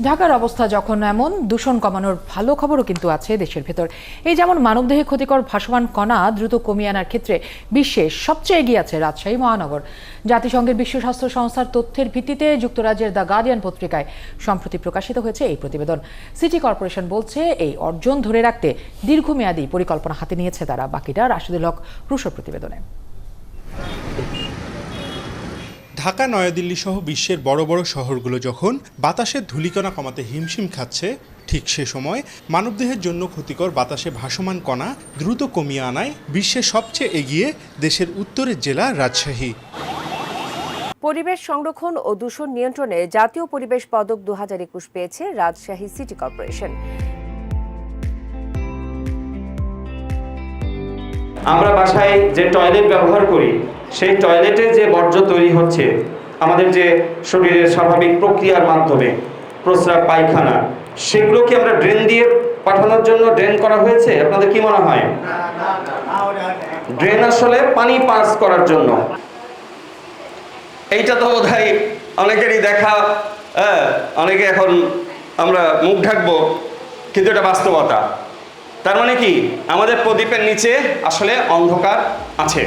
ঢাকার অবস্থা যখন এমন, দূষণ কমানোর ভালো খবরও কিন্তু আছে দেশের ভেতর। এই যেমন মানবদেহে ক্ষতিকর ভাসমান কণা দ্রুত কমিয়ে আনার ক্ষেত্রে বিশ্বে সবচেয়ে এগিয়ে আছে রাজশাহী মহানগর। জাতিসংঘের বিশ্ব স্বাস্থ্য সংস্থার তথ্যের ভিত্তিতে যুক্তরাজ্যের দ্য গার্ডিয়ান পত্রিকায় সম্প্রতি প্রকাশিত হয়েছে এই প্রতিবেদন। সিটি কর্পোরেশন বলছে, এই অর্জন ধরে রাখতে দীর্ঘমেয়াদী পরিকল্পনা হাতে নিয়েছে তারা। বাকিটা রাশেদুল হক রুশোর প্রতিবেদনে। ঢাকা, নয়াদিল্লি সহ বিশ্বের বড় বড় শহরগুলো যখন বাতাসের ধূলিকণা কমাতে হিমশিম খাচ্ছে, ঠিক সে সময় মানবদেহের জন্য ক্ষতিকর বাতাসে ভাসমান কণা দ্রুত কমিয়ে আনায় বিশ্বের সবচেয়ে এগিয়ে দেশের উত্তরের জেলা রাজশাহী। পরিবেশ সংরক্ষণ ও দূষণ নিয়ন্ত্রণে জাতীয় পরিবেশ পদক 2021 পেয়েছে রাজশাহী সিটি কর্পোরেশন। আমরা বাসায় যে টয়লেট ব্যবহার করি, সেই টয়লেটে যে বর্জ্য তৈরি হচ্ছে আমাদের যে শরীরের স্বাভাবিক প্রক্রিয়ার মাধ্যমে, প্রস্রাব, পায়খানা, সেগুলো কি আমরা ড্রেন দিয়ে পাঠানোর জন্য ড্রেন করা হয়েছে? আপনাদের কি মনে হয়? ড্রেন আসলে পানি পাস করার জন্য। এইটা তো বোধহয় অনেকেরই দেখা, অনেকে এখন আমরা মুখ ঢাকবো, কিন্তু এটা বাস্তবতা। তার মানে কি, আমাদের প্রদীপের নিচে আসলে অন্ধকার আছে।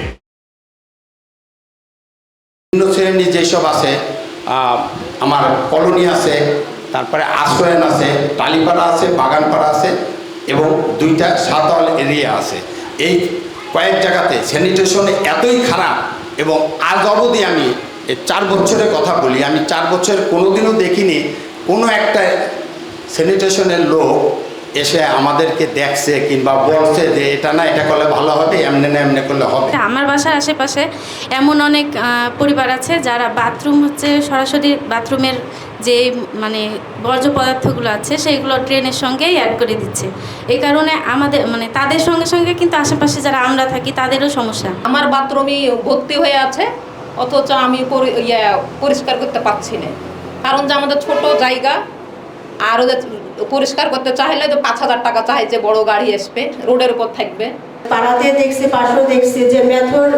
বিভিন্ন শ্রেণী যেসব আছে, আমার কলোনি আছে, তারপরে আশ্রয়ন আছে, টালিপাড়া আছে, বাগানপাড়া আছে এবং 2টা সাতল এরিয়া আছে। এই কয়েক জায়গাতে স্যানিটেশন এতই খারাপ এবং আজ অবধি আমি 4 বছরের কথা বলি, আমি 4 বছর কোনোদিনও দেখিনি কোনো একটা স্যানিটেশনের লোক এসে আমাদেরকে দেখছে কিংবা বলছে যে এটা না, এটা করলে ভালো হবে, এমনি না এমনি করলে হবে। আমার বাসার আশেপাশে এমন অনেক পরিবার আছে যারা বাথরুম সরাসরি বাথরুমের যে বর্জ্য পদার্থগুলো আছে সেইগুলো ড্রেনের সঙ্গেই অ্যাড করে দিচ্ছে। এই কারণে আমাদের তাদের সঙ্গে সঙ্গে কিন্তু আশেপাশে যারা আমরা থাকি তাদেরও সমস্যা। আমার বাথরুমই ভর্তি হয়ে আছে, অথচ আমি পরিষ্কার করতে পারছি না। কারণ যে আমাদের ছোট জায়গা, আর পরিষ্কার করতে চাইলে তো 5,000 টাকা চাই, যে বড় গাড়ি আসবে, রোডের উপর থাকবে। পাড়াতে দেখছি, পাশেও দেখছি যে মেথর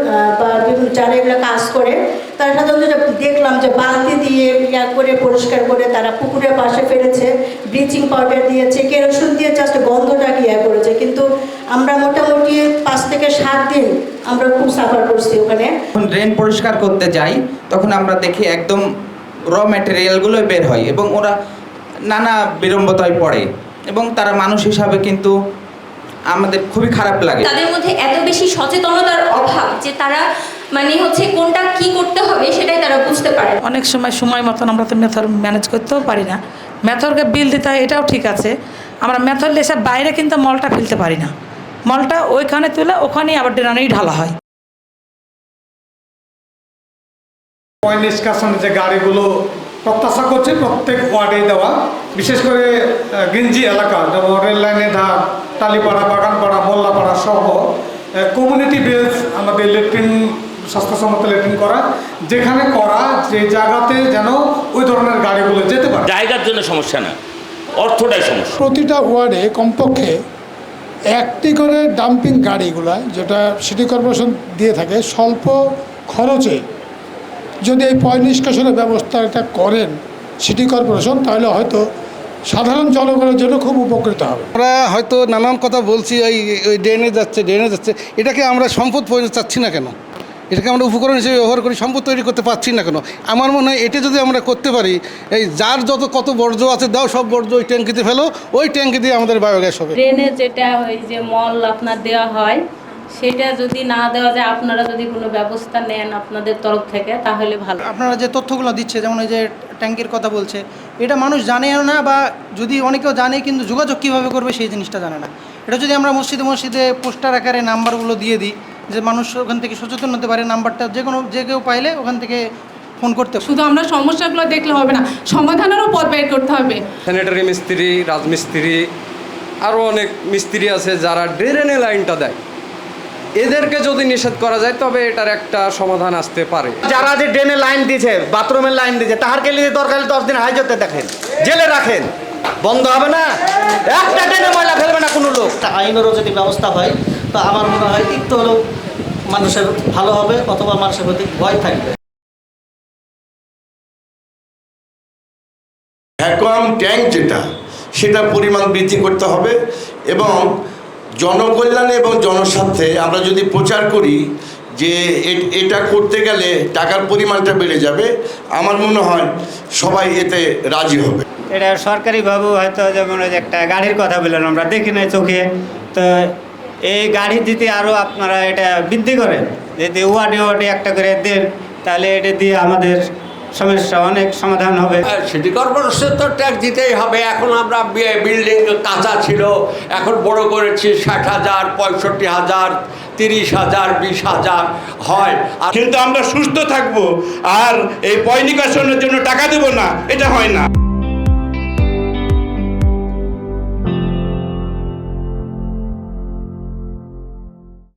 বা বিভিন্ন যারা এগুলো কাজ করে, তারা সাধারণত দেখলাম যে বালতি দিয়ে করে পরিষ্কার করে তারা পুকুরের পাশে ফেলেছে, ব্লিচিং পাউডার দিয়েছে, কেরোসিন দিয়ে জাস্ট গন্ধটাকে করেছে। কিন্তু আমরা মোটামুটি 5 থেকে 7 দিন আমরা খুব সাফার করছি ওখানে। যখন ড্রেন পরিষ্কার করতে যাই তখন আমরা দেখি একদম র ম্যাটেরিয়ালগুলো বের হয় এবং ওরা নানা বিড়ম্বতায় পড়ে এবং তারা মানুষ হিসাবে কিন্তু আমাদের খুবই খারাপ লাগে। তাদের মধ্যে এত বেশি সচেতনতার অভাব যে তারা কোনটা কি করতে হবে সেটাই তারা বুঝতে পারে। অনেক সময় মতন আমরা তো মেথর ম্যানেজ করতেও পারি না। মেথরকে বিল দিতে হয়, এটাও ঠিক আছে। আমরা মেথর লেসে বাইরে কিন্তু মলটা ফেলতে পারি না। মলটা ওইখানে তুলে ওখানেই আবার ড্রেনেই ঢালা হয়। নিষ্কাশনের যে গাড়িগুলো প্রত্যাশা করছে প্রত্যেক ওয়ার্ডে দেওয়া, বিশেষ করে গেঞ্জি এলাকা, যেমন রেল লাইনের ধার, টালিপাড়া, বাগানপাড়া, মোল্লাপাড়া সহ কমিউনিটি বেস আমাদের ল্যাট্রিন, স্বাস্থ্যসম্মত ল্যাট্রিন করা, যেখানে করা যে জায়গাতে যেন ওই ধরনের গাড়িগুলো যেতে পারে। জায়গার জন্য সমস্যা না, অর্থটাই সমস্যা। প্রতিটা ওয়ার্ডে কমপক্ষে 1টি করে ডাম্পিং গাড়িগুলো, যেটা সিটি কর্পোরেশন দিয়ে থাকে, স্বল্প খরচে যদি এই পয় নিষ্কাশনের ব্যবস্থাটা করেন সিটি কর্পোরেশন, তাহলে হয়তো সাধারণ জনগণের জন্য খুব উপকৃত হবে। আমরা হয়তো নানান কথা বলছি, ওই ড্রেনে যাচ্ছে, এটাকে আমরা সম্পদ পরিণত চাচ্ছি না কেন? এটাকে আমরা উপকরণ হিসেবে ব্যবহার করি, সম্পদ তৈরি করতে পারছি না কেন? আমার মনে হয় এটা যদি আমরা করতে পারি, এই যার কত বর্জ্য আছে দাও, সব বর্জ্য ওই ট্যাঙ্কিতে ফেলো, ওই ট্যাঙ্কি দিয়ে আমাদের বায়োগ্যাস হবে। ড্রেনে যেটা ওই যে মল আপনার দেওয়া হয়, সেটা যদি না দেওয়া যায়, আপনারা যদি কোনো ব্যবস্থা নেন আপনাদের তরফ থেকে, তাহলে ভালো। আপনারা যে তথ্যগুলো দিচ্ছে, যেমন এই যে ট্যাঙ্কির কথা বলছে, এটা মানুষ জানেও না, বা যদি অনেকেও জানে কিন্তু যোগাযোগ কীভাবে করবে সেই জিনিসটা জানে না। এটা যদি আমরা মসজিদে পোস্টার আকারে নাম্বারগুলো দিয়ে দিই, যে মানুষ ওখান থেকে সচেতন হতে পারে, নাম্বারটা যে কেউ পাইলে ওখান থেকে ফোন করতে। শুধু আমরা সমস্যাগুলো দেখলে হবে না, সমাধানেরও পথ বের করতে হবে। স্যানিটারি মিস্ত্রি, রাজমিস্ত্রি, আরও অনেক মিস্ত্রি আছে যারা ড্রেনে লাইনটা দেয়, এদেরকে যদি নিষেধ করা যায় তবে এটার একটা সমাধান আসতে পারে। যারা যে ড্রেনে লাইন দিয়েছে, বাথরুমের লাইন দিয়েছে, তাহারকে নিয়ে দরকার 10 দিন হাজতে দেখেন, জেলে রাখেন, বন্ধ হবে না। একটা ড্রেনে ময়লা ফেলবে না কোনো লোক। আইনেরও যদি ব্যবস্থা হয় তো আমার মনে হয় একটু হলেও মানুষের ভালো হবে, অথবা মানুষের প্রতি ভয় থাকবে। ভ্যাকুয়াম ট্যাঙ্ক যেটা সেটা পরিমাণ বৃদ্ধি করতে হবে এবং জনকল্যাণে এবং জনস্বার্থে আমরা যদি প্রচার করি যে এটা করতে গেলে টাকার পরিমাণটা বেড়ে যাবে, আমার মনে হয় সবাই এতে রাজি হবে। এটা সরকারিভাবেও হয়তো যেমন একটা গাড়ির কথা বললেন, আমরা দেখি নাই চোখে, তো এই গাড়ি যদি আরও আপনারা এটা বৃদ্ধি করেন, যদি ওয়ার্ডে ওয়ার্ডে একটা করে দেন, তাহলে এটা দিয়ে আমাদের সমস্যা অনেক সমাধান হবে। সিটি কর্পোরেশন তো ট্যাক্স দিতেই হবে। এখন আমরা বিল্ডিং কাঁচা ছিল, এখন বড় করেছি, 60,000, 65,000, 30,000, 20,000 হয়। কিন্তু আমরা সুস্থ থাকবো আর এই পয় নিকাশনের জন্য টাকা দেব না, এটা হয় না।